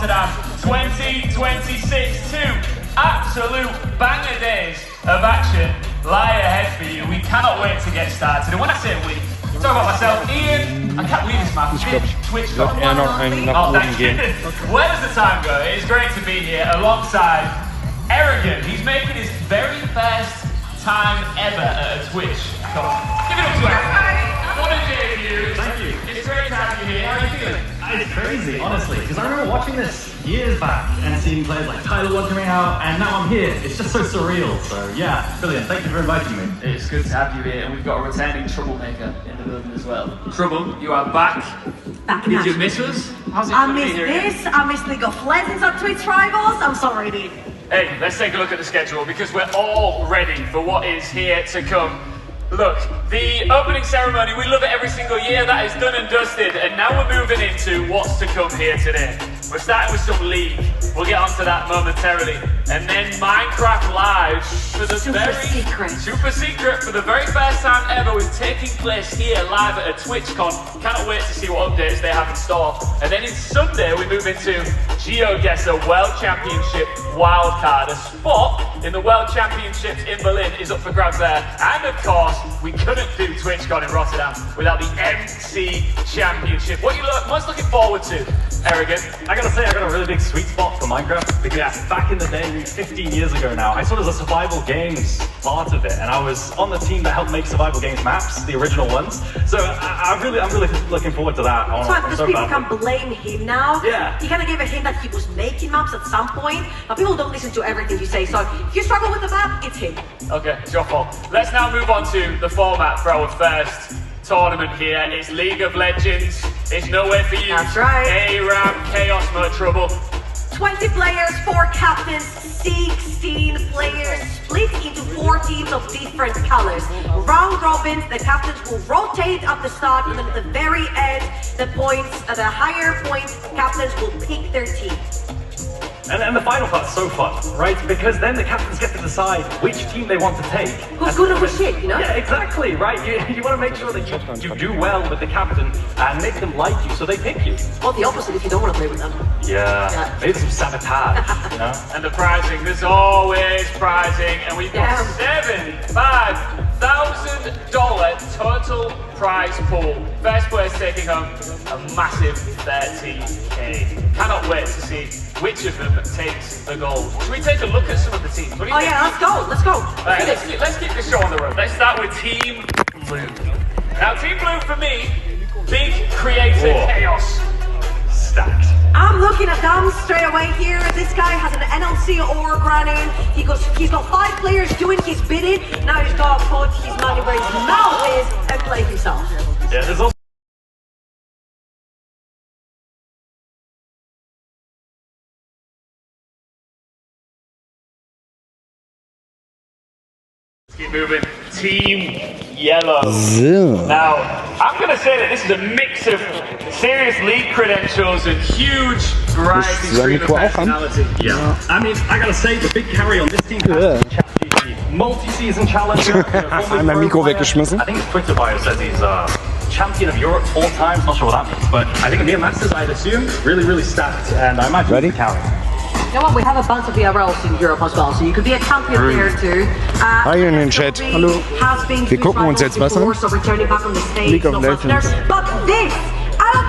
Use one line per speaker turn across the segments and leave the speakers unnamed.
Rotterdam 2026. Two absolute banger days of action lie ahead for you. We cannot wait to get started. And when I say we, I'm talking about myself, Ian. I can't believe this, man. Twitch.
Wird eher noch einen nach oben gehen.
Where does the time go? It's great to be here alongside Arrogant. He's making his very first time ever at a Twitch. Come on. Give it up to Arrogant. What a day for you.
Thank you.
It's great to have you here. How are you feeling?
It's crazy, honestly, because I remember watching this years back and seeing players like Tyler coming out, and now I'm here. It's just so surreal. So yeah, brilliant. Thank you for inviting me.
It's good to have you here, and we've got a returning troublemaker in the building as well. Trouble, you are back. Did you miss us? How's it
I missed this. I missed League of Legends on Twitch Rivals. I'm sorry, dude.
Hey, let's take a look at the schedule because we're all ready for what is here to come. Look, the opening ceremony, we love it every single year. That is done and dusted, and now we're moving into what's to come here today. We're starting with some League. We'll get onto that momentarily. And then Minecraft Live for the super secret for the very first time ever was taking place here live at a TwitchCon. Cannot wait to see what updates they have in store. And then in Sunday we move into GeoGuessr World Championship Wildcard. A spot in the World Championships in Berlin is up for grabs there. And of course, we couldn't do TwitchCon in Rotterdam without the MC Championship. What are you most looking forward to, Arrogant?
I gotta say, I got a really big sweet spot for Minecraft because back in the day, 15 years ago now, I saw it as a survival games part of it, and I was on the team that helped make survival games maps, the original ones. So I'm really looking forward to that.
That's why because people can blame him now.
Yeah.
You kind of gave a hint that he was making maps at some point, but people don't listen to everything you say. So if you struggle with the map, it's him.
Okay, it's your fault. Let's now move on to the format for our first tournament here. It's League of Legends. It's nowhere for you.
That's right.
A-Ram, Chaos Mode Trouble.
20 players, 4 captains, 16 players, split into 4 teams of different colors. Round robins, the captains will rotate at the start, and then at the very end, the higher points, captains will pick their team.
And the final part's so fun, right? Because then the captains get to decide which team they want to take.
Who's good or who's shit, you know?
Yeah, exactly, right? You want to make sure that you do well with the captain and make them like you so they pick you.
Or the opposite if you don't want to play with them.
Yeah. Maybe some sabotage, you know?
And the prizing, there's always prizing, and we've got $75,000 total prize pool. First place taking home a massive 30K. Cannot wait to see which of them takes the gold. Should we take a look at some of the teams? What do you think?
Yeah, let's go.
Right, let's keep this show on the road. Let's start with Team Blue. Now, Team Blue for me, big creative chaos.
Stacked.
I'm looking at them straight away here. This guy has an NLC org running. He's got 5 players doing his bidding. Now he's got to put his money where his mouth is and play himself.
Yeah, there's also
keep moving. Team Yellow. Now, I'm going to say that this is a mix of serious league credentials and huge variety stream of personality.
Yeah. I mean, I got to say, the big carry on this team has been multi-season challenger.
Einmal Mikro weggeschmissen.
I think his Twitter bio says he's champion of Europe 4 times. Not sure what that means, but I think near Masters, I'd assume, really stacked, and I might be carry.
You know what, we have a bunch of VRLs in Europe as well, so you could be a champion there too.
Hi in den Chat. Hallo. Wir gucken uns jetzt was an. League of Legends.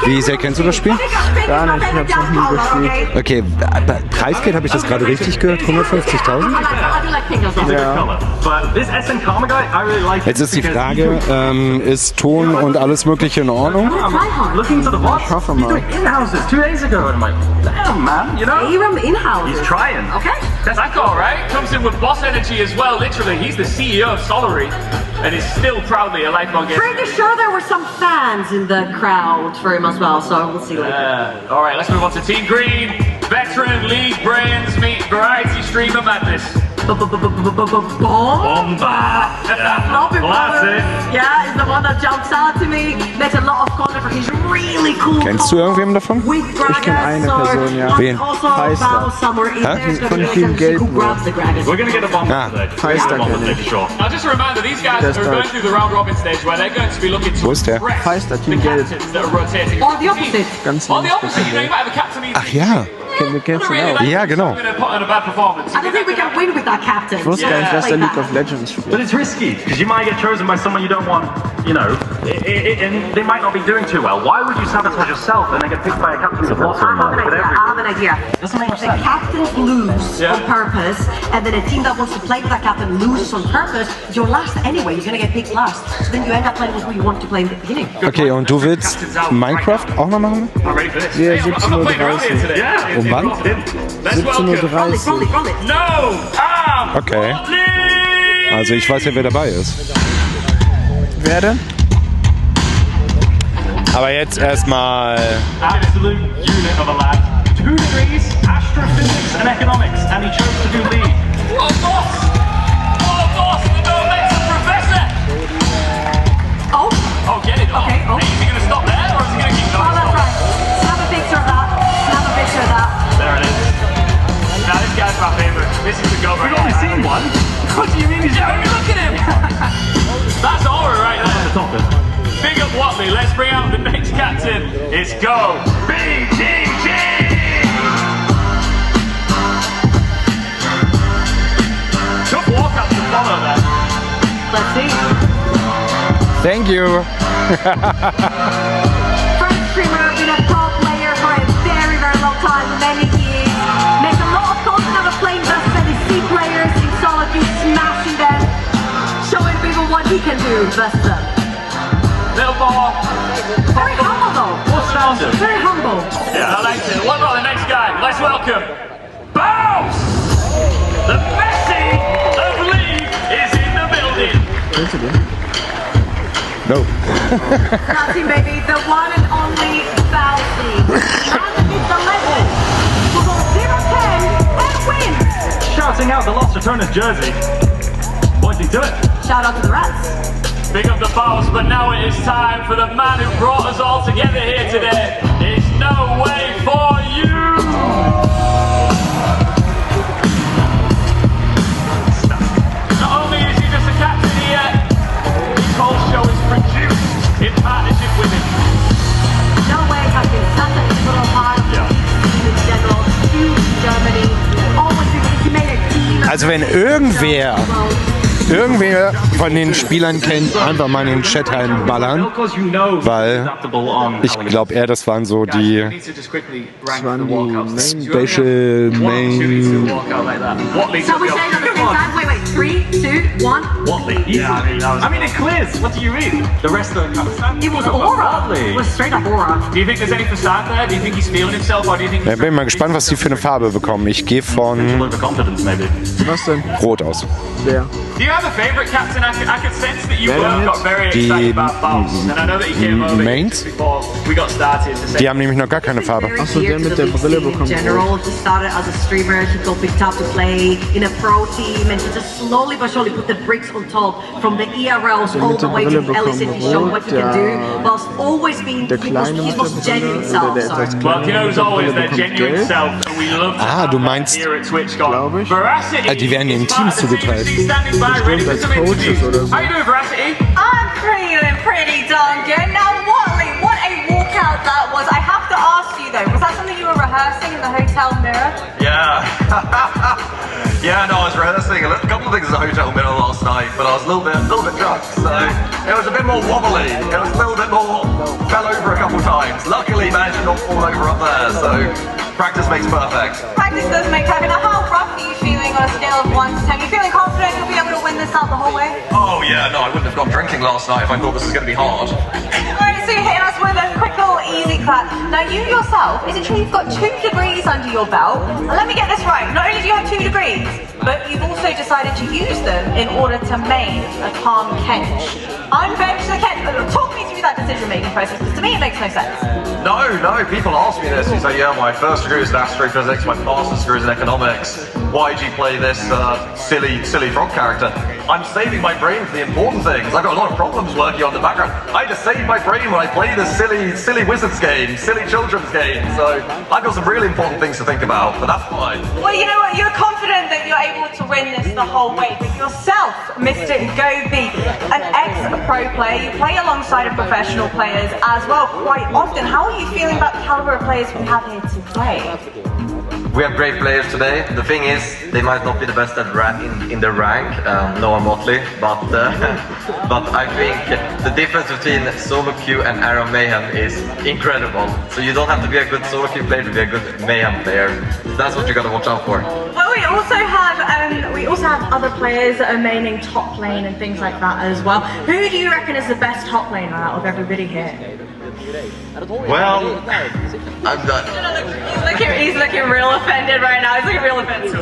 Wie sehr kennst du das Spiel?
Gar nicht, ich hab's noch nie gespielt.
Okay, Preisgeld, habe ich das gerade richtig gehört? 150.000?
Ja.
Jetzt ist die Frage, ist Ton und alles Mögliche in Ordnung?
Ich hoffe mal.
Aram in-house.
He's trying.
Okay.
That's all right. Comes in with boss energy as well, literally. He's the CEO of Solary and is still proudly a lifelong gamer.
Pretty sure there were some fans in the crowd for him as well, so we'll see later.
All right, let's move on to Team Green. Veteran league brains meet variety streamer madness.
Bomba!
Classic. Yeah, he's the one that jumps out to me. Makes a lot of content for he's really cool.
Kennst du irgendwem davon?
Ich kenne eine Person, ja.
Wen?
Heister. Von Team Gelb.
We're gonna get a bomb today.
Heister kenne ich.
Now just a reminder, these guys are going through the round robin stage where they're going to be looking to
Heister,
the
Team Gelb.
captains that are rotating.
Or the opposite.
Ganz
Or the opposite, you know, you might have a captain.
Ach ja.
Wir kennen ihn auch.
Ja, genau.
I'm gonna put on a bad performance.
I don't think we can win with that captain.
Ich wusste gar nicht, dass er League of Legends spielt.
But it's risky, because you might get chosen by someone you don't want, you know, and they might not be doing too well. Why would you sabotage yourself and then get picked by a captain supporter?
I have an idea.
Doesn't make
The
sense.
captains lose on purpose, and then a team that wants to play with that captain loses on purpose. You're last anyway. You're gonna get picked last. So then you end up playing with who you want to play in the beginning.
Okay, und du willst Minecraft auch noch machen?
I'm ready for this.
Yeah,
Hey, I'm not playing around here today. Yeah.
Um wann?
Let's welcome.
17:30 Uhr.
Roll it.
No!
Okay. Also ich weiß ja, wer dabei ist.
Wer denn?
Aber jetzt erstmal...
Absolute unit of a lad. 2 degrees, astrophysics and economics, and he chose to do lead.
What a boss! What a boss! The no legs of Professor! Oh, get it.
Okay, oh.
Hey, is he going to stop there, or is he going to keep going?
Oh, that's right. Snap a picture of that. Snap a picture of that.
There it is. Now this guy's my favourite. This is the go right
We've only seen one. What do you mean he's
Yeah, look at him! That's aura right there.
the top of it?
Big up Watley. Let's bring out the next captain. It's go. BGG! Tough walkout to follow there.
Let's see.
Thank you.
French streamer, been a pro player for a very, very long time, many years. Makes a lot of content out of playing versus NEC players in solo queue, smashing them, showing people what he can do versus them.
Little ball.
Very humble though.
What's sounded?
Very humble.
Yeah, I like it. What about the next guy? Let's welcome Bounce! The Messi of League is in the building.
Kennst du den?
No.
That's him, baby. The one and only Bouncy. Underneath the legend. Will go 0-10 and win.
Shouting out the lost returner's jersey. Pointing to it.
Shout out to the Rats.
Big up the Bounce, but now it is time for the man who brought us all together here today. It's No Way For You! Not only is he just a captain here, his whole show is produced in partnership with him.
No Way has been such a pivotal part of the team in general. Huge in Germany. Always he made a team.
Also wenn irgendwer von den Spielern kennt, einfach mal in den Chat reinballern, weil ich glaube das waren so die Special Main.
Shall we say that at the same time? Wait, 3, 2, 1.
Watley. Yeah, I mean, it clears. What do you read? The rest of the
It was aura. It was straight up aura.
Do you think there's any facade there? Do you think he's feeling himself, or do you think
Ich bin mal gespannt, was die für eine Farbe bekommen. Ich gehe von
overconfidence, maybe.
Was denn?
Rot aus.
Wer?
Do you have a favourite captain? I could sense that you both got very excited about Bounce, and I know that he came over
Mains?
before we got started. To say
Die haben nämlich noch gar keine Farbe.
Achso, der mit der Brille bekommt
In general, he started as a streamer, he got picked up to play in a pro team, and he just slowly but surely put the bricks on top from the ERLs all the way to the LEC. He showed what he can do, whilst always being his most genuine self.
Well, you know, as always, their genuine self, and we love to have
du
that
meinst,
here at TwitchCon.
glaube ich.
Veracity
die werden in
is part
Teams
of the team
zugeteilt.
who's standing by, ready for
als
some
Coaches
interviews.
oder so.
How you doing, Veracity?
I'm feeling pretty darn good. Now, Watley, what a walkout that was. I have to ask you though, was that something you were rehearsing in the hotel mirror?
Yeah. Yeah, no, I was rehearsing a couple of things at the hotel mirror last night, but I was a little bit drunk, so it was a bit more wobbly. It was a little bit more, fell over a couple of times. Luckily, managed to not fall over up there, so practice makes perfect.
Practice does make perfect. Now, how rough are you feeling on a scale of 1 to 10? You feeling confident you'll be able to win this out the whole way?
Oh yeah, no, I wouldn't have gone drinking last night if I thought this was going to be hard.
Alright, so you're hitting us with a quick little easy clap. Now, you yourself, is it true you've got 2 degrees under your belt? And let me get this right, not only do you have 2 degrees, but you've also decided to use them in order to main a calm Kench. Unbench the Kench. Talk me through that decision-making process, because to me it makes no sense.
No, people ask me this. You say, yeah, my first degree is in astrophysics, my master's degree is in economics. Why do you play this silly frog character? I'm saving my brain for the important things. I've got a lot of problems working on the background. I just save my brain when I play this silly wizards game, silly children's game. So I've got some really important things to think about, but that's fine.
Well, you know what? You're confident that you're able to win this the whole way. But yourself, Mr. Gobi, an ex-pro player, you play alongside of professional players as well quite often. How are you feeling about the caliber of players we have here to play?
We have great players today. The thing is, they might not be the best at in their rank, Noah Motley, but I think the difference between solo queue and Aram Mayhem is incredible. So you don't have to be a good solo queue player to be a good Mayhem player. So that's what you gotta watch out for.
Well, we also have other players that are maining top lane and things like that as well. Who do you reckon is the best top laner out of everybody here?
Well, I'm done.
He's looking real offended right now. He's looking real offended.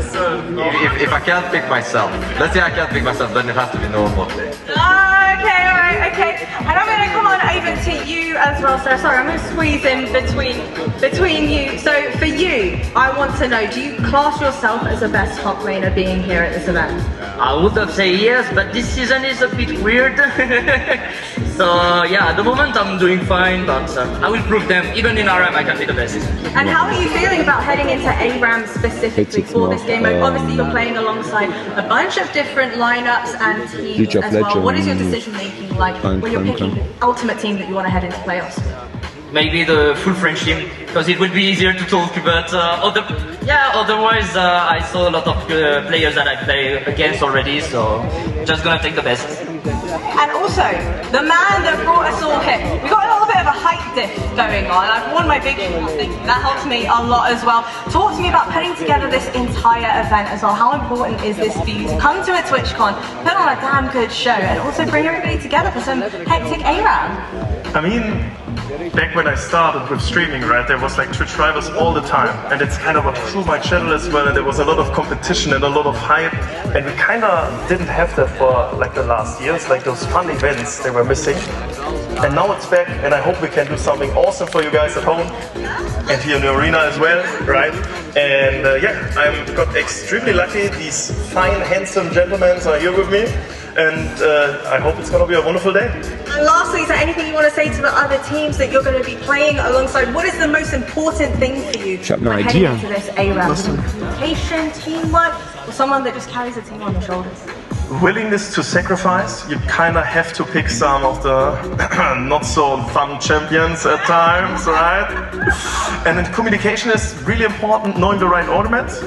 If I can't pick myself, let's say I can't pick myself, then it has to be Noah Motley.
Okay, alright, okay. And I'm going to come on over to you as well, sir. Sorry, I'm going to squeeze in between you. So for you, I want to know, do you class yourself as the best top laner being here at this event?
I would have said yes, but this season is a bit weird. So yeah, at the moment I'm doing fine, but I will prove them. Even in RM I can be the best.
And how are you feeling about heading into ARAM specifically for this game? Obviously you're playing alongside a bunch of different lineups and teams as well. What is your decision making like when you're picking the ultimate team that you want to head into playoffs?
Maybe the full French team, because it would be easier to talk, but otherwise I saw a lot of players that I play against already, so just gonna take the best.
And also, the man that brought us all here, we got a little bit of a height diff going on. I've worn my big shoes, I think that helps me a lot as well. Talk to me about putting together this entire event as well. How important is this for you to come to a TwitchCon, put on a damn good show, and also bring everybody together for some hectic ARAM?
I mean, back when I started with streaming, right, there was like Twitch rivals all the time, and it's kind of what through my channel as well, and there was a lot of competition and a lot of hype, and we kind of didn't have that for like the last years, like those fun events they were missing. And now it's back, and I hope we can do something awesome for you guys at home and here in the arena as well, right? And yeah, I got extremely lucky. These fine, handsome gentlemen are here with me, and I hope it's going to be a wonderful day.
And lastly, is there anything you want to say to the other teams that you're going to be playing alongside? What is the most important thing for you when heading into this ARAM? Communication, teamwork, or someone that just carries a team on their shoulders?
Willingness to sacrifice. You kind of have to pick some of the not so fun champions at times, right? And then communication is really important, knowing the right ornaments.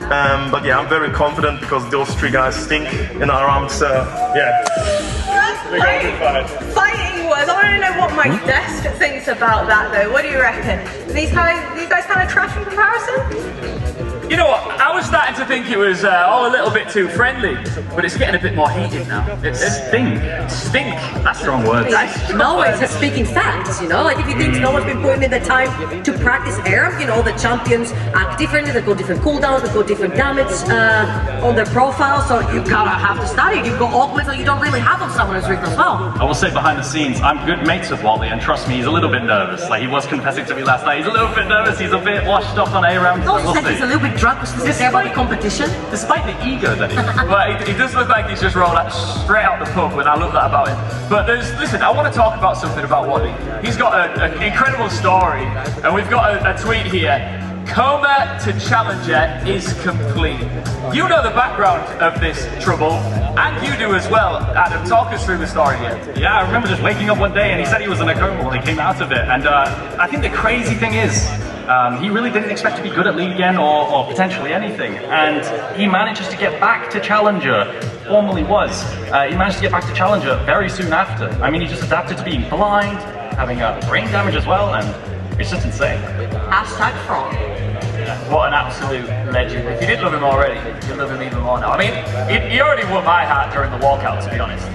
But yeah, I'm very confident because those three guys stink in our arms. Yeah.
Fighting words. I want to know what my desk thinks about that though. What do you reckon? These guys kind of trash in comparison?
You know what, I was starting to think it was a little bit too friendly, but it's getting a bit more heated now. It's stink, that's strong words.
No, it's just speaking facts, you know, like if you think no one's been putting in the time to practice ARAM, you know, the champions act differently, they've got different cooldowns, they've got different damage on their profile, so you gotta have to study. You've got augments that you don't really have on someone who's rigged as well.
I will say behind the scenes, I'm good mates with Wally, and trust me, he's a little bit nervous. Like, he was confessing to me last night, he's a little bit nervous, he's a bit washed up on ARAM, so we'll see.
He's a little bit drunk, because he's there about the competition.
Despite the ego that he has.
Well, he does look like he's just rolled out straight out the pub, and I love that about him. But listen, I want to talk about something about Wally. He's got an incredible story, and we've got a tweet here. Coma to Challenger is complete. You know the background of this trouble, and you do as well. Adam, talk us through the story here.
Yeah, I remember just waking up one day and he said he was in a coma when he came out of it. And I think the crazy thing is, he really didn't expect to be good at League again or potentially anything. And he manages to get back to Challenger, formerly was. He managed to get back to Challenger very soon after. I mean, he just adapted to being blind, having brain damage as well, and it's just insane.
Hashtag fraud.
What an absolute legend. If you didn't love him already, you'll love him even more now. I mean, he already won my heart during the walkout, to be honest.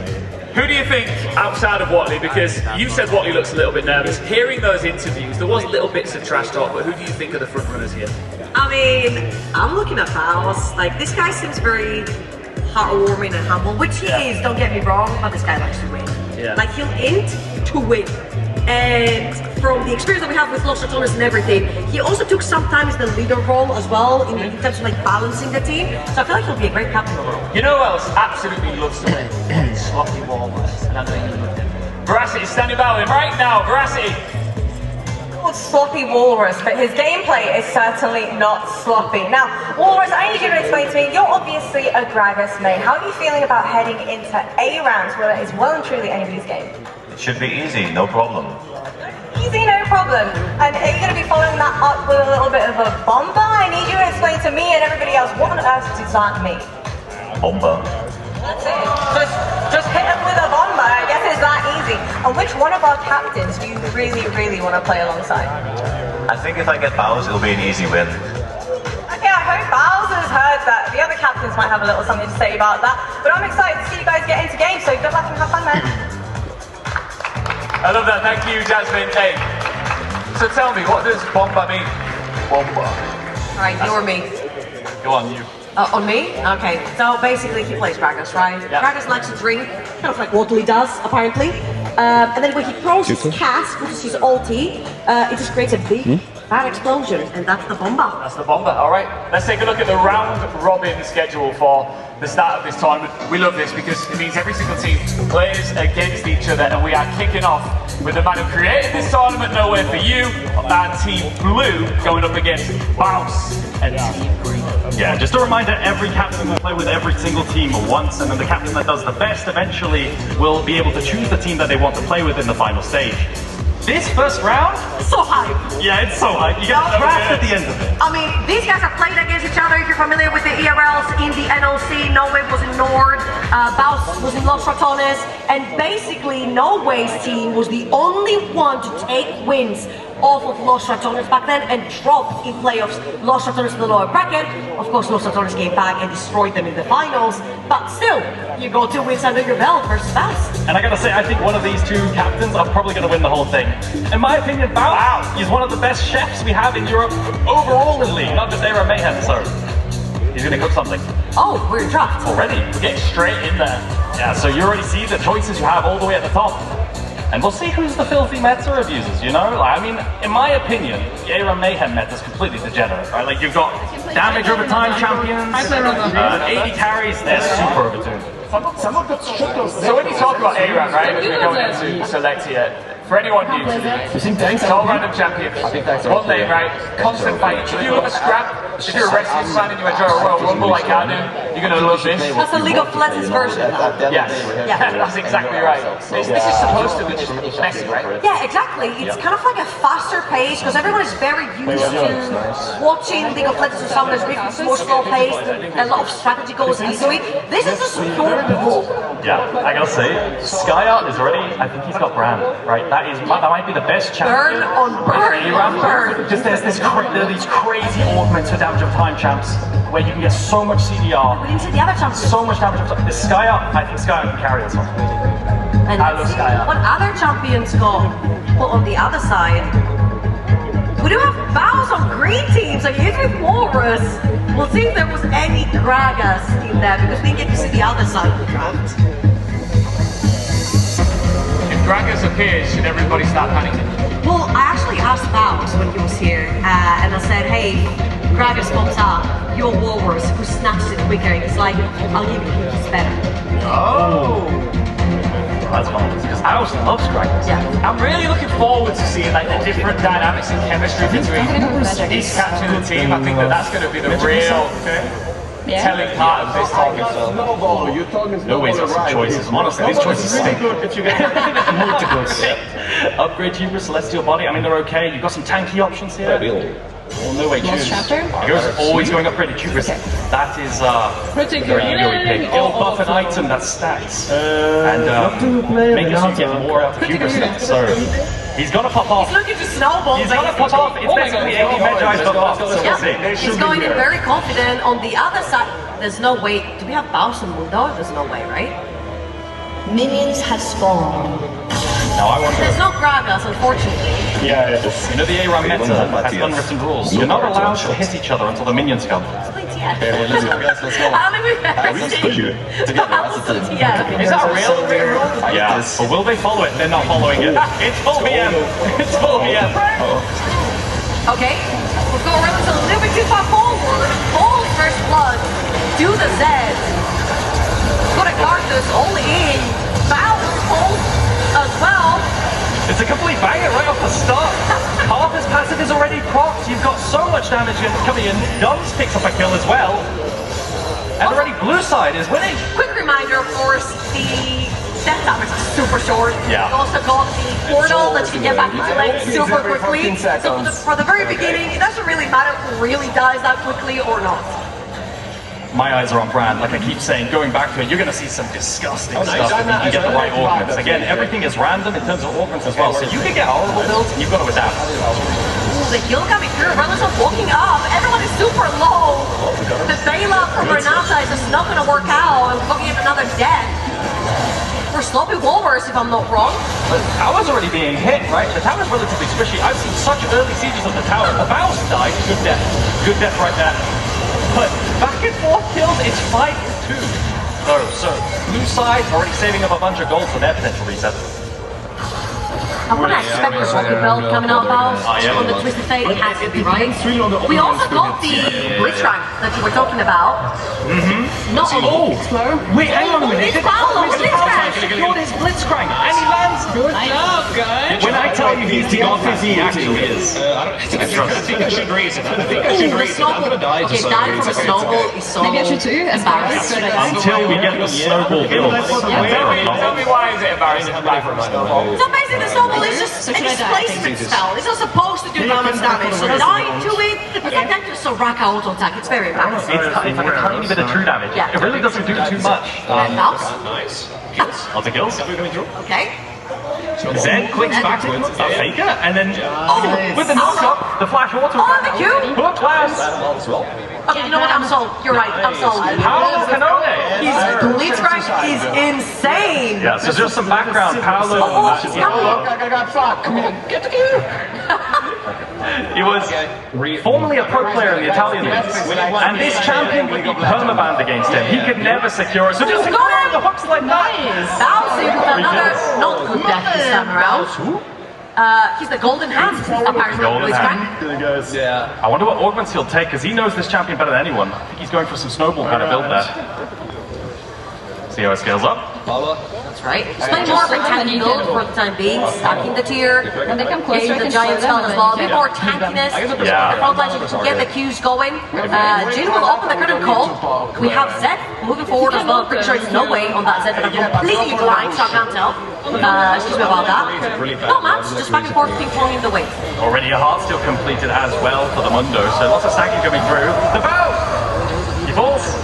Who do you think, outside of Watley, because you said Watley looks a little bit nervous, hearing those interviews, there was little bits of trash talk, but who do you think are the front runners here?
I mean, I'm looking at Faust. Like, this guy seems very heartwarming and humble, which he is, don't get me wrong, but this guy likes to win.
Yeah.
Like, he'll int to win. And from the experience that we have with Lost Autonomous and everything, he also took sometimes the leader role as well in terms of like balancing the team. So I feel like he'll be a great captain overall.
You know who else absolutely loves to win? Sloppy Walrus. And I know you love him. Veracity is standing by with him right now. Veracity.
Called Sloppy Walrus, but his gameplay is certainly not sloppy. Now, Walrus, I need you to explain to me, you're obviously a Gragas main. How are you feeling about heading into ARAMs where it is well and truly anybody's game?
Should be easy, no problem.
Easy, no problem. And are you going to be following that up with a little bit of a bomber. I need you to explain to me and everybody else what on earth does that mean?
Bomber.
That's it. Just hit him with a bomber. I guess it's that easy. And which one of our captains do you really, really want to play alongside?
I think if I get Bowers, it'll be an easy win.
Okay, I hope Bowser's heard that. The other captains might have a little something to say about that. But I'm excited to see you guys get into games, so good luck and have fun, man.
I love that. Thank you, Jasmine. Hey, so tell me, what does bomba mean? Bomba.
Alright, you or me?
Go on, you.
On me? Okay, so basically he plays Gragas, right?
Yeah.
Gragas likes to drink, kind of like Waddley does, apparently. And then when he throws his cast, which is his ulti, it just creates a big, bad explosion, and that's the bomba.
That's the bomba, alright. Let's take a look at the round-robin schedule for the start of this tournament. We love this because it means every single team plays against each other, and we are kicking off with the man who created this tournament, Nowhere For You, and Team Blue going up against Bounce and Team Green.
Yeah, just a reminder, every captain will play with every single team once, and then the captain that does the best eventually will be able to choose the team that they want to play with in the final stage. This first round,
So hype!
yeah, it's so hype. You get trapped at the end of it.
I mean, these guys have played against each other. If you're familiar with the ERLs in the NOC, No Way was in Nord, Baus was in Los Ratones, and basically No Way's team was the only one to take wins off of Los Ratones back then and dropped in playoffs Los Ratones to the lower bracket. Of course, Los Ratones came back and destroyed them in the finals, but still, you go 2 wins under your belt versus Baus.
And I gotta say, I think one of these two captains are probably gonna win the whole thing. In my opinion, Baus is one of the best chefs we have in Europe overall in League, not just Era Mayhem, so he's gonna cook something.
Oh, we're in draft.
Already?
We're getting straight in there.
Yeah, so you already see the choices you have all the way at the top. And we'll see who's the filthy meta abusers, you know? Like, I mean, in my opinion, the Era Mayhem meta is completely degenerate, right? Like, you've got damage over time champions, 80 carries, they're super overtuned.
So when you talk about ARAM, right, as we're going into select here, for anyone new to this, it's all random champions. One name, right? Constant fight. If you love a scrap, if you're a wrestling fan and you enjoy a Royal Rumble like I do, you're going to love this.
That's the League of Legends version of that.
Yes, yeah, that's exactly right. This is supposed to be just messy, right?
Yeah, exactly. It's kind of like a faster pace because everyone is very used to watching League of Legends or Summoners really more slow paced and a lot of strategy goes into it. This is just pure evil.
Yeah, I gotta say, Skyart is already, I think he's got brand, right? That might be the best champion.
Burn on burn on burn.
Just there are these crazy augments for damage of time champs where you can get so much CDR.
We didn't see the other champions.
So much damage of time. The Skyart, I think Skyart can carry this one.
And
I love Skyart.
what other champions got put on the other side? We do have Baus on green team, so he's with Walrus. We'll see if there was any Gragas in there because we didn't get to see the other side of the draft.
If Gragas appears, should everybody start panicking?
Well, I actually asked Baus when he was here, and I said, hey, Gragas comes up, you're Walrus, who snatches it quicker? And he's like, I'll give you, he's better.
Oh! That's fun, because I also love Gragas.
Yeah.
I'm really looking forward to seeing like the different dynamics and chemistry between each captain of the team. I think that's going to be the real telling part of this tournament.
No way's got some choices. Honestly, these choices stink. Multiples. Upgrade Hubris, Celestial Body. I mean, they're okay. You've got some tanky options here. Well, no way, choose. Yours always going upgraded Hubris. That is very ego-y pick. It'll buff an item that stacks. And make it so you get more out of Hubris stuff. So he's gonna pop off.
He's looking to snowball.
He's gonna pop off. It's basically 80 Magi's buff off. So we'll see.
He's going in very confident. On the other side, there's no way. Do we have Baus and Mundo? There's no way, right?
Minions have spawned.
Now I wonder.
There's no Gragas, unfortunately.
Yeah, you know the ARAM meta has unwritten rules. You're not allowed to hit each other until the minions come.
Okay, let's go, guys. Let's go. How did we
put you together as a team.
Yeah.
Is that real? Yeah. But will they follow it? They're not following it. It's full PM. It's full PM.
Okay. We'll go around a little bit too far forward. Hold first blood. Do the Z. Put a Carthus only in. Bounce. Hold as well.
It's a complete banger right off the start. Half his passive is already procced. You've got so much damage coming in. Duns picks up a kill as well. And already blue side is winning.
Quick reminder, of course, the death damage is super short.
Yeah.
You also got the portal that you can get back into lane super quickly. So for the very beginning, it doesn't really matter who really dies that quickly or not.
My eyes are on brand. Like I keep saying, going back to it, you're going to see some disgusting stuff if you can get the right augments. Again, everything is random in terms of augments as well, so you can get horrible builds and you've got to adapt.
Ooh, the kill coming through. Brothers are walking up. Everyone is super low. The bailout from Renata is just not going to work out. And looking at another death. For sloppy walrus, if I'm not wrong.
The tower's already being hit, right? The tower's relatively squishy. I've seen such early sieges of the tower. The Baus died. Good death. Good death right there. But back and forth kills, it's 5-2. So blue side already saving up a bunch of gold for their potential reset.
I want to expect the Rocket Belt coming out Baus on the Twisted Fate. It has to be right. We also got the Blitzcrank that you were talking about. Not on
Wait, hang on a minute.
It's Paolo, Blitzcrank!
Secured his Blitzcrank, and he lands. Good job, guys. When I tell you he's the off as he actually is.
I think I should raise it. I think I should raise it. I'm gonna die.
Okay, die from a snowball is so
Maybe I should too.
embarrassed.
Until we get the snowball build.
Tell me why is it embarrassing to die from a snowball?
So basically the snowball is just a displacement spell. It's not supposed to do damage. So dying to it, the projectile is a rack auto attack. It's very embarrassing.
It's like a tiny bit of true damage.
Yeah.
It really doesn't do too much.
Baus?
Nice.
Lots of kills.
Okay.
Zed clicks backwards, a faker, and then with the knock-up, the flash auto.
Oh, the Q!
Hook class.
Okay, you know what? I'm sold. You're right. I'm sold.
Paolo Canone.
His Blitzcrank is insane.
Yeah, so just some background. Paolo.
Come on, get the Q.
He was formerly a pro player in the Italian leagues, and this champion would be permabanned against him. He could never secure it. So just ignore the hooks like that.
Bouncing with another not good death this time around. He's the golden hand, apparently.
Golden hand.
Yeah.
I wonder what augments he'll take, because he knows this champion better than anyone. I think he's going for some snowball kind of build there. See how it scales up.
That's right. He's playing more of a tanky build for the time being, stacking the tier, getting the giant spell as well, a bit more tankiness.
Yeah.
The front line, you can get the Qs going. Jin will open the curtain call. We have Zed moving forward as well. I'm pretty sure it's no way on that Zed, but I'm completely blind, so I can't tell. Excuse me about that. Not much, just back and forth ping-ponging the way.
Already a Heartsteel completed as well for the Mundo, so lots of stacking coming through. The bow! He falls.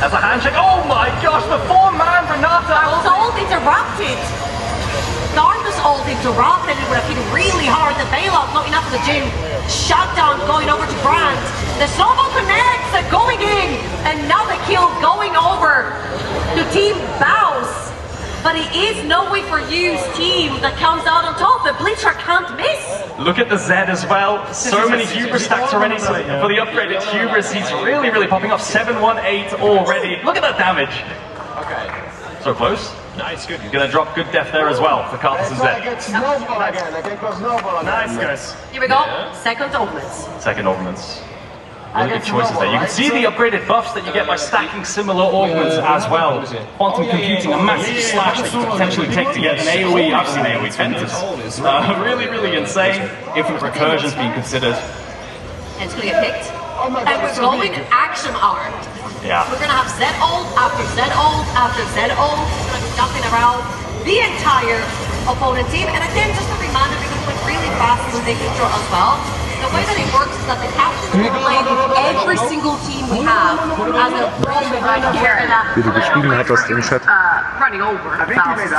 That's a handshake. Oh my gosh, the 4-man Renata!
Darkness ult interrupted. Darkness ult interrupted. It would have hit really hard. The bailout, not enough for the Jin. Shutdown going over to Brand. The snowball connects. They're going in. Another kill going over to Team Baus. But it is no way for you's team that comes out on top. The Bleacher can't miss.
Look at the Zed as well. So many hubris stacks already for the upgraded hubris. He's really popping off 7-1-8 already. Look at that damage.
Okay.
So close.
Nice, good.
He's gonna drop good death there as well for Cartus and Zed.
Nice, guys.
Here we go. Second augments.
Second augments. Really good choices there. You can see the upgraded buffs that you get by stacking similar augments as well. Quantum computing, a massive slash that you can potentially take to get an AoE. I've seen AoE 10s. Really insane. Infinite recursions being considered.
And it's gonna get picked. And we're going action armed.
Yeah.
We're gonna have Zed ult after Zed ult after Zed ult. We're gonna be jumping around the entire opponent team. And again, just a reminder, because it went really fast with the intro as well. The way that it works is that the captain will play with every single team we have as a problem right here.
Wie du geschrieben hattest im Chat.
Running over. The captains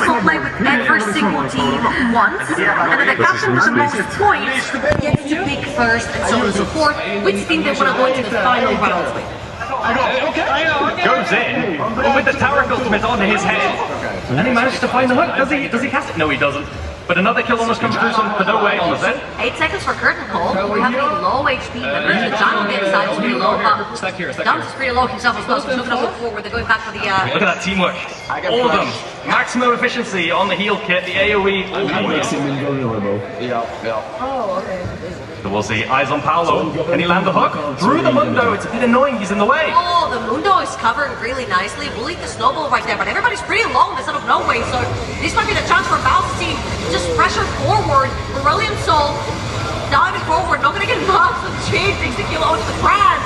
will play with every single team once, and then the captain with the most points gets to pick first and so on and so forth which team they want to go into the final round with.
Goes in with the Tarek ultimate onto his head, and he manages to find the hook. Does he cast it? No, he doesn't. But another kill almost comes through for no way on the Zed.
8 seconds for curtain call. We have a low HP. The Giant Game side is pretty low, but Dance is pretty low himself as well, so he's not going to move forward. They're going back for the...
Look at that teamwork. All of them. Maximum efficiency on the heal kit, the AoE.
Makes him invulnerable.
Oh, okay.
So we'll see. Eyes on Paolo. Can he land the hook? Through the Mundo. It's a bit annoying. He's in the way.
Oh, the Mundo is covering really nicely. We'll leave the snowball right there, but everybody's pretty low in the set of no way, so this might be the chance for Baus' team. Just pressure forward. Brilliant Soul diving forward. Not going to get much. The Jade takes the kill onto the Brand.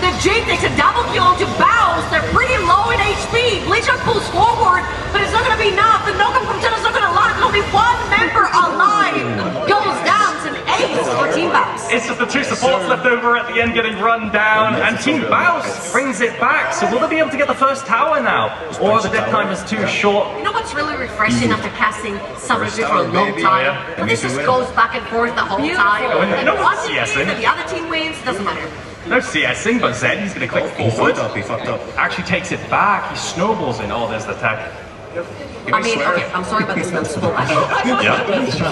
The Jade takes a double kill onto Baus. They're pretty low in HP. Bleacher pulls forward, but it's not going to be enough. The knock-up from Jenna's not going to last. Only one member alive goes down to an ace for Team Baus.
It's just the two supports left over at the end getting run down, and Team Baus brings it back. So will they be able to get the first tower now? Or the dead time is too short?
You know what's really refreshing after casting Summoner's for a long time? But this just goes back and forth the whole time. And
No
once it
CSing.
means that the other team wins, it doesn't matter.
No CSing, but Zed, he's going to click forward.
He fucked up.
Actually takes it back. He snowballs in. Oh, there's the tech.
I mean, okay, I'm sorry about this snowball.
Yeah.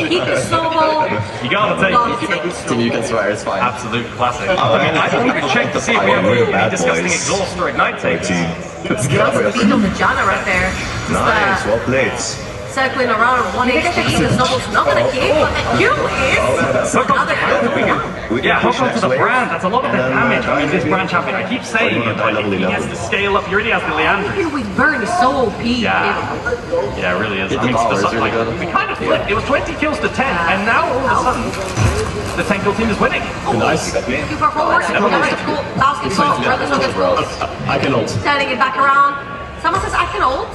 He can snowball.
You gotta take
You can swear, it's fine.
absolute classic. I mean, I didn't even check to see if we have any disgusting exhaust or ignite takes.
That's the beat on the Janna right there.
Nice, well played.
Circling around 1 HP, the snowball's not gonna keep, but the Q is another kill.
Yeah, hook onto the brand. That's a lot of the damage. I mean, this brand champion, I keep saying it, but he has to scale up. He already has the Leandry.
Even with Burn is so OP.
Yeah, it really is. I mean, we kind of flipped. It was 20 kills to 10, and now all of a sudden, the 10 kill team is winning.
Nice.
You for forward, basketball, brothers no good goals.
I can ult.
Turning it back around. Someone says I can ult.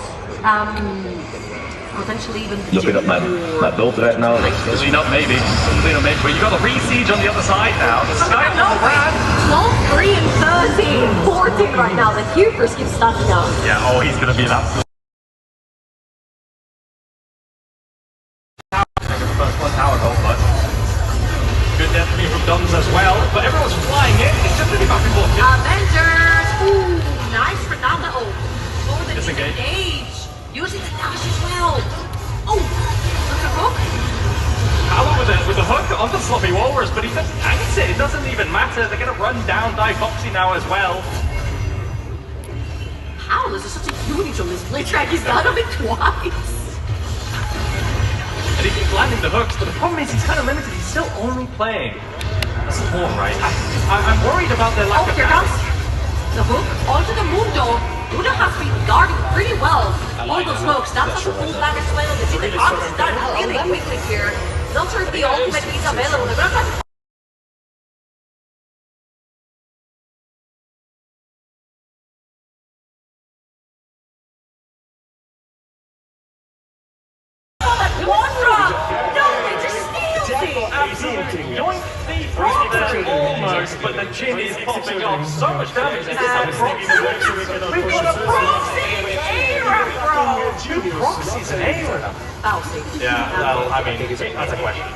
Potentially even
Looking up my build right now.
Clean up maybe. Clean up maybe. But you got the re-siege on the other side now. The sky on the brand.
12, 3, and 13, 14 right now. The Hubers keep stacking up.
Yeah, oh, he's going to be an absolute... First one tower goal, but... Good death for me from Duns as well. But everyone's flying in. It's just really back and forth.
Avengers! Ooh, nice Renata ult. For the
Disengage.
disengage. Using the dash as well. Oh, look at hook.
Paolo with the hook on the sloppy walrus, but he just tanks it. It doesn't even matter. They're going to run down Foxy now as well.
How? This is such a unit on this play track. He's done it twice.
And he keeps landing the hooks, but the problem is he's kind of limited. He's still only playing a support, right? I'm worried about their lack of
here comes the hook onto the Mundo. Mundo has been guarding pretty well. All those smokes, that's a full back as well. They see the Congress done really quickly here. Not sure if the ultimate is available. They're gonna try to
almost, but the chin is popping off. So much damage. We've got a proxy A-Rap, bro! Two proxies and A-Rap. Yeah, well, I mean, that's a question.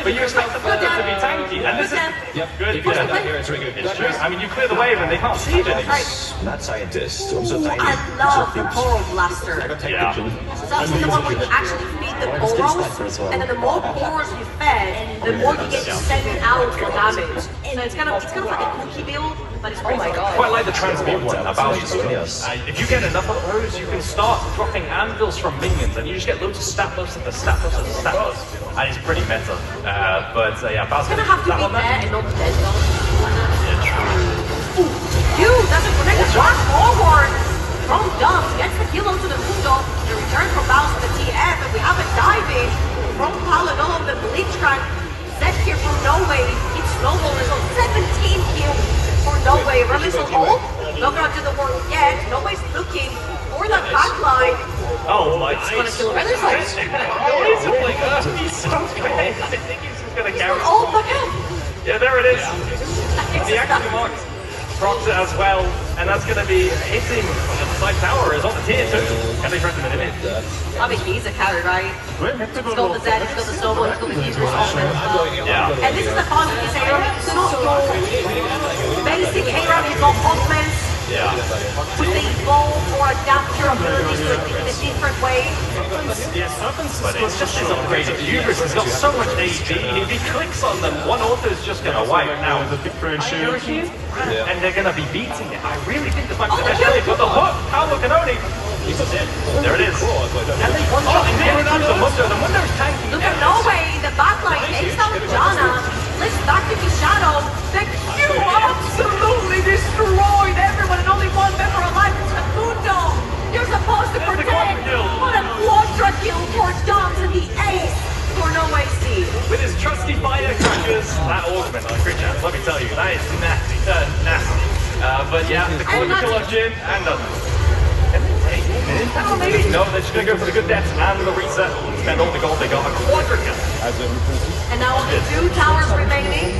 But you expect the first to be tanky, and this is good. It's true. I mean, you clear the wave and they can't siege anything.
Not scientist.
I love the Coral Blaster.
Yeah.
So that's the one where you actually feed the corals, and then the more corals you fed, the more you get sent out for damage. So it's kind of like a cookie build, but it's pretty good.
Quite like the transmute one about if you get enough of those, you can start dropping anvils from minions, and you just get loads of stat buffs and the stat buffs and the stat buffs. And it's pretty meta. But yeah,
it's gonna have to be there and not dead though.
Yeah, true.
Dude, doesn't connect the flash forward from Dumps, gets the kill onto the Mundo, the return from Baus to the TF, and we have a diving from Paladol on the Blitzcrank. Set here from Norway, it's snowball result, 17 kills for Norway. Relisal ult, not gonna do the work yet. Norway's looking for that backline.
Oh my!
He's gonna kill Relisal.
He's so good. I think he's just gonna carry.
Oh, back up.
Yeah, there it is. The action marks. Procs it as well, and that's going to be hitting the side tower is on the tier 2. Can they press him in it?
I mean, he's a carry, right? He's got the Zed, he's got the Snowball, he's got the Hubris on it.
Yeah.
And this is the fun with this A-Rap. It's not your basic A-Rap, you've got offense.
Yeah.
With the evolve or adapt your abilities to in a different way.
Yes, but it's just his upgraded Hubris. He's got so much AP. If he clicks on them, one auto is just going to wipe. Now, and they're going to be beating it. I really think this might be the best play. But the hook, Paolo Canoni. There it is. And they one-shot the Mundo. The Mundo is tanking.
Look at Norway, the backline takes down Janna. Let's back to the shadow. The Q absolutely destroyed everyone and only one member alive. It's the Mundo. You're supposed to protect. What a quadra kill for Dubs and the ace for Norway C.
With his trusty firecrackers, that augment on a crit chance, let me tell you, that is nasty. Nasty. But yeah, the quadra kill of Jin and mid? Oh, maybe. No, they're just going to go for the good depth and the reset. Spend all the gold they got. A quadra kill.
And now only 2 towers remaining.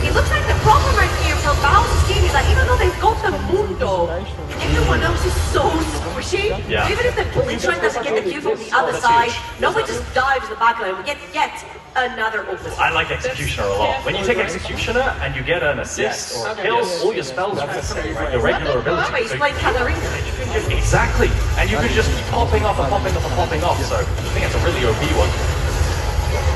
It looks like the problem right here for Bowser's team is that even though they've got the Mundo, everyone else is so squishy.
Yeah.
Even if the Blitz doesn't get the kill from the other side, nobody just dives the backline. We get yet another opening.
I like Executioner a lot. When you take Executioner and you get an assist or a kill, all your spells transfer, right? Your regular ability.
He's playing Katarina.
Exactly. And you can just keep popping off and popping off and popping off. So I think it's a really OP one.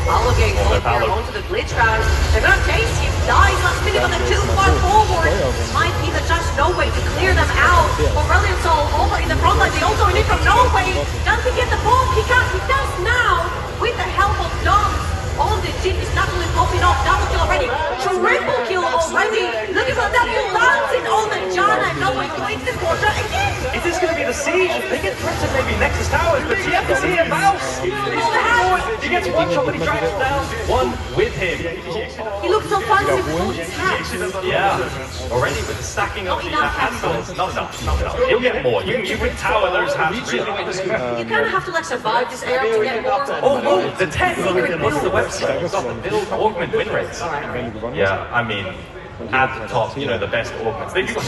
Paolo getting close onto the glitch round. They're gonna chase him. Dies last minute, but they're too far forward. Might be the just no way to clear them out. Aurelion Soul over in the front line. They also need from no way. Doesn't get the bomb. He can't. He does now with the help of Dom. On the chip is naturally popping off. Double kill already. Triple kill already. Looking for that. He lands it on the Janna. No way to win the quarter again.
Is this going to be the siege? They get threatened maybe Nexus Towers, but TF is here. Mouse. He's forward. He gets one shot, but he tracks down one with him.
He looks so fancy with all his hats.
Yeah. Already with the stacking of the handles. Not enough. He'll get more. You can tower those hats really well.
You kind of have to like survive this era to get more.
Oh, the 10 secret build the website. We've got the build augment win rates. Yeah, I mean, at the top, you know, the best augments. They've got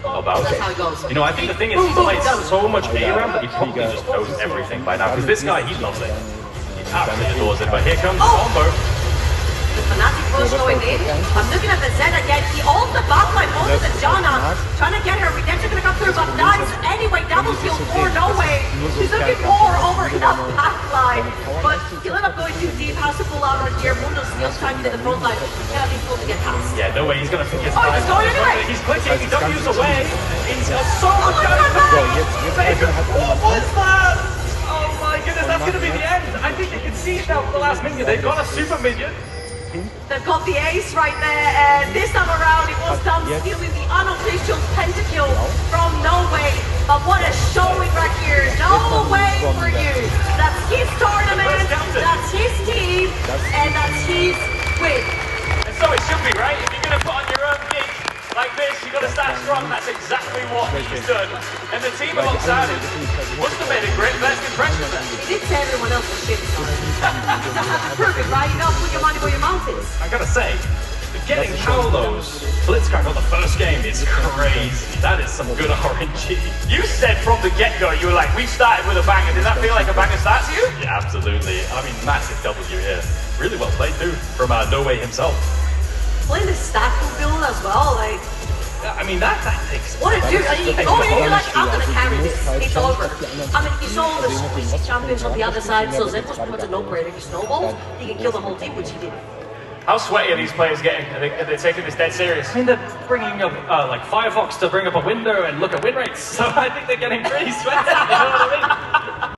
about
That's how it goes.
You know, I think the thing is, he plays so much A-Ram that he probably just knows everything by now. Because this guy, he loves it. He absolutely adores it. But here comes the combo.
The Fnatic push going in. I'm looking at the Zed again. He owns the backline, owns the Janna. Trying to get her. Redemption gonna come through, but dies anyway. Double kill for no way. He's looking more over in the backline. But he'll end up going too deep. Has to pull out right here. Mundo's still trying to get the front line. Gonna be full to get past.
Yeah, no way. He's gonna think his
Oh, he's going anyway.
He's clicking. He don't use away. He's got so much going. What was that? Oh my goodness, that's gonna be the end. I think they can see it now for the last minion. They've got a super minion.
They've got the ace right there, and this time around it was Dom stealing the unofficial pentakill from No Way. But what a showing right here. No Way for you. That's his tournament, that's his team, and that's his win.
And so it should be, right? If you're going to put on your own gig like this, you've got to start strong. That's exactly what he's done. And the team alongside him must have made a great first impression then.
He did say everyone else was shit. You don't have to prove it, right? You gotta put your money where your mouth is.
I gotta say, getting Paolo's Blitzcrank on the first game is crazy. That is some good RNG.
You said from the get-go, you were like, we started with a banger. Did that feel like a banger start to you?
Yeah, absolutely. I mean, massive W here. Really well played too, from No Way himself.
Playing the stack build as well, like...
I mean, that takes...
What a dude! You go in and you're like, I'm gonna carry this. It's over. I mean, you saw the squeezy champions on the other side, so Zed was put a no-brainer. He snowballed, he can kill the whole team, which he did.
How sweaty are these players getting? Are they taking this dead serious?
I mean, they're bringing up, like, Firefox to bring up a window and look at win rates, so I think they're getting pretty sweaty, you know what I mean?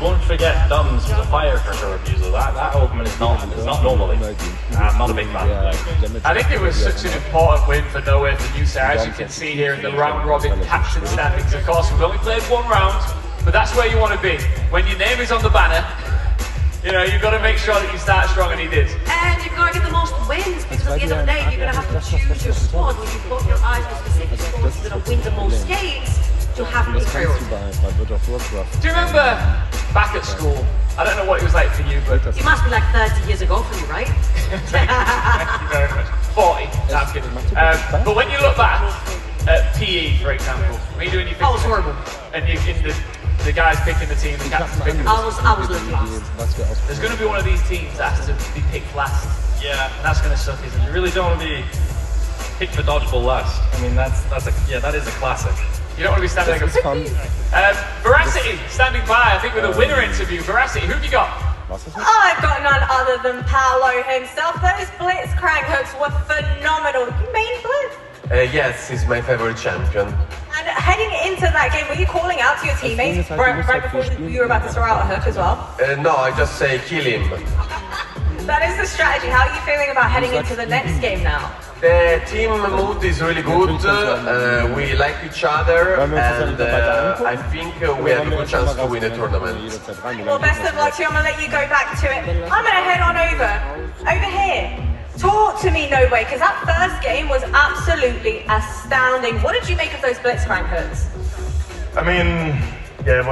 won't forget Dumbs was a firecracker abuser. That argument is not normally. I'm not a big fan.
I think it was such an important win for Nowhere for you, sir. As you can see here in the round robin captain standings. Of course, we've only played one round, but that's where you want to be. When your name is on the banner, you know, you've got to make sure that you start strong, and he did.
And you've got to get the most wins, because at the end of the day, you're going to have to choose your squad. When you put your eyes on specific squads that will win the most games, you'll have to be priority.
Do you remember back at school? I don't know what it was like for you, but...
It must be like 30 years ago for you, right?
Thank you very much. 40. No, I'm kidding. But when you look back at PE, for example, when you're doing your...
I was horrible.
And you're in the guys picking the team, the captain's picking the team.
I was looking last.
There's going to be one of these teams that has to be picked last.
Yeah.
And that's going to suck, isn't it?
You really don't want to be picked for dodgeball last. I mean, that is a classic.
You don't want to be standing like Veracity, standing by, I think, with a winner interview. Veracity, who have you got?
I've got none other than Paolo himself. Those blitz crank hooks were phenomenal. You main blitz?
Yes, he's my favorite champion.
And heading into that game, were you calling out to your teammates right before you were about to throw out a hook as well?
No, I just say kill him.
That is the strategy. How are you feeling about heading into the next game now?
The team mood is really good. We like each other, and I think we have a good chance to win the tournament.
Well, best of luck to you. I'm going to let you go back to it. I'm going to head on over here. Talk to me, No Way, because that first game was absolutely astounding. What did you make of those blitzcrank hooks?
I mean, yeah,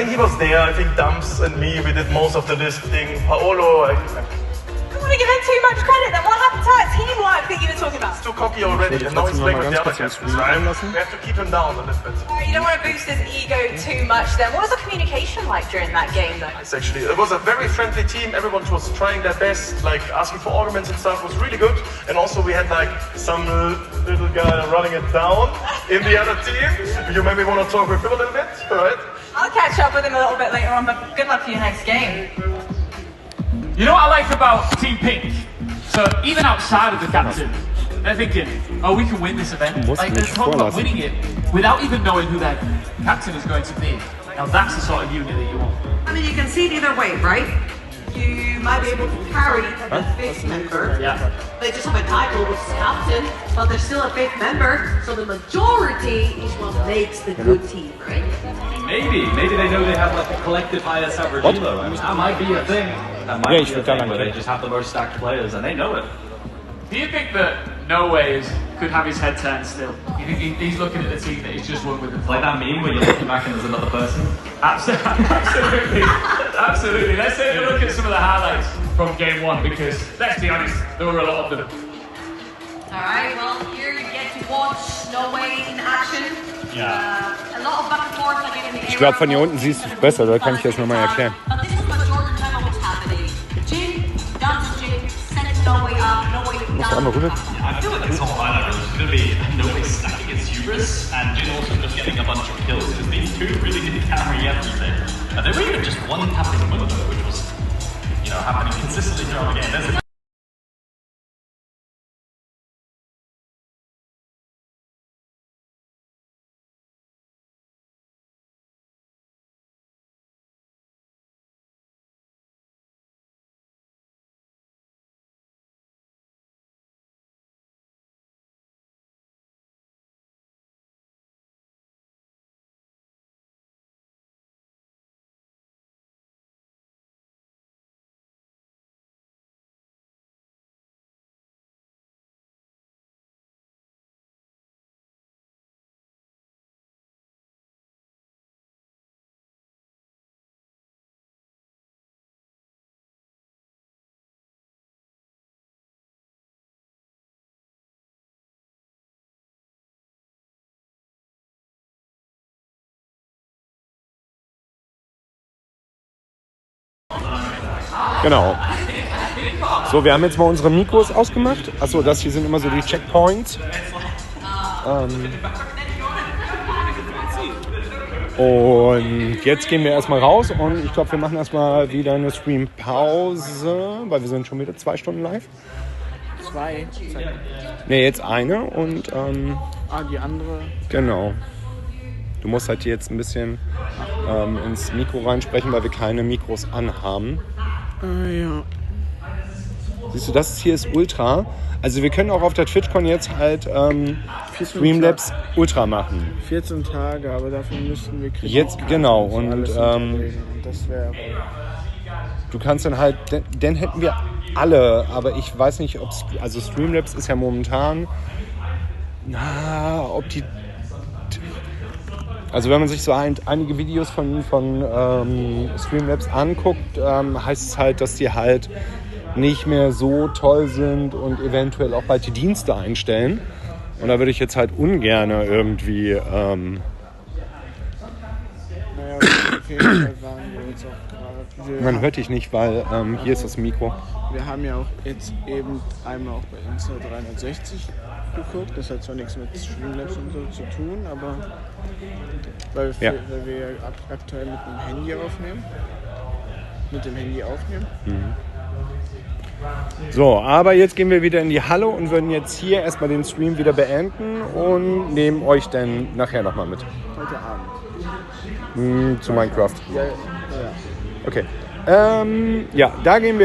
he was there. I think Dumps and me, we did most of the lifting. Paolo,
I don't want to give him too much credit then. What happened to that teamwork that you were talking about?
He's too cocky already, and now he's playing with the other captains, right? We have to keep him down a little bit.
You don't want to boost his ego too much then. What was the communication like during that game though?
It's actually, it was a very friendly team. Everyone was trying their best, like asking for arguments and stuff was really good. And also we had like some little guy running it down in the other team. You maybe want to talk with him a little bit, alright?
I'll catch up with him a little bit later on, but good luck for your next game.
You know what I like about Team Pink? So even outside of the captain, they're thinking, oh, we can win this event. Like they're talking about winning it without even knowing who their captain is going to be. Now that's the sort of unity that you want.
I mean, you can see it either way, right? You might be able to carry the fifth member.
Yeah.
They just have a title, which is captain, but they're still a fifth member, so the majority is what makes the good team, right?
Maybe they know they have like a collective highest average elo. I mean, that might be a thing. That might be a thing where they just have the most stacked players and they know it.
Do you think that No Way could have his head turned still? You think he's looking at the team that he's just won with?
Like that meme where you're looking back and there's another person?
Absolutely. Absolutely. Let's take a look at some of the highlights from game one, because let's be honest, there were a lot of them.
Alright, well here you get to watch No Way in action.
Yeah.
A lot of back and forth like in the
Ich glaube, von hier unten siehst du es besser, da kann ich das nochmal erklären.
But this is the majority of time what's happening. Jin, down to Jin, send it No Way up, No Way down.
I feel like this whole highlight is going to be No Way stacking its hubris and Jin also just getting a bunch of kills, because these two really didn't carry everything. And there were even just one happening window, which was, happening consistently throughout the game.
Genau. So, wir haben jetzt mal unsere Mikros ausgemacht. Achso, das hier sind immer so die Checkpoints. Und jetzt gehen wir erstmal raus und ich glaube, wir machen erstmal wieder eine Stream-Pause, weil wir sind schon wieder 2 Stunden live.
2?
Ne, jetzt eine und
die andere.
Genau. Du musst halt jetzt ein bisschen ins Mikro reinsprechen, weil wir keine Mikros anhaben.
Ja.
Siehst du, das hier ist Ultra. Also wir können auch auf der TwitchCon jetzt halt Streamlabs Ultra machen.
14 Tage, aber dafür müssten wir kriegen.
Jetzt, genau. Und
das wäre...
du kannst dann halt, dann hätten wir alle, aber ich weiß nicht, ob also Streamlabs ist ja momentan, ob die, also wenn man sich so einige Videos von Streamlabs anguckt, heißt es halt, dass die halt nicht mehr so toll sind und eventuell auch bald die Dienste einstellen. Und da würde ich jetzt halt ungern irgendwie
Naja, auf jeden Fall waren wir jetzt auch gerade...
man hört dich nicht, weil hier ist das Mikro.
Wir haben ja auch jetzt eben einmal auch bei Insta 360 geguckt. Das hat zwar nichts mit Streamlabs und so zu tun, aber weil wir ja aktuell mit dem Handy aufnehmen.
So, aber jetzt gehen wir wieder in die Halle und würden jetzt hier erstmal den Stream wieder beenden und nehmen euch dann nachher nochmal mit.
Heute Abend.
Zu Minecraft.
Ja.
Okay. Ja, da gehen wir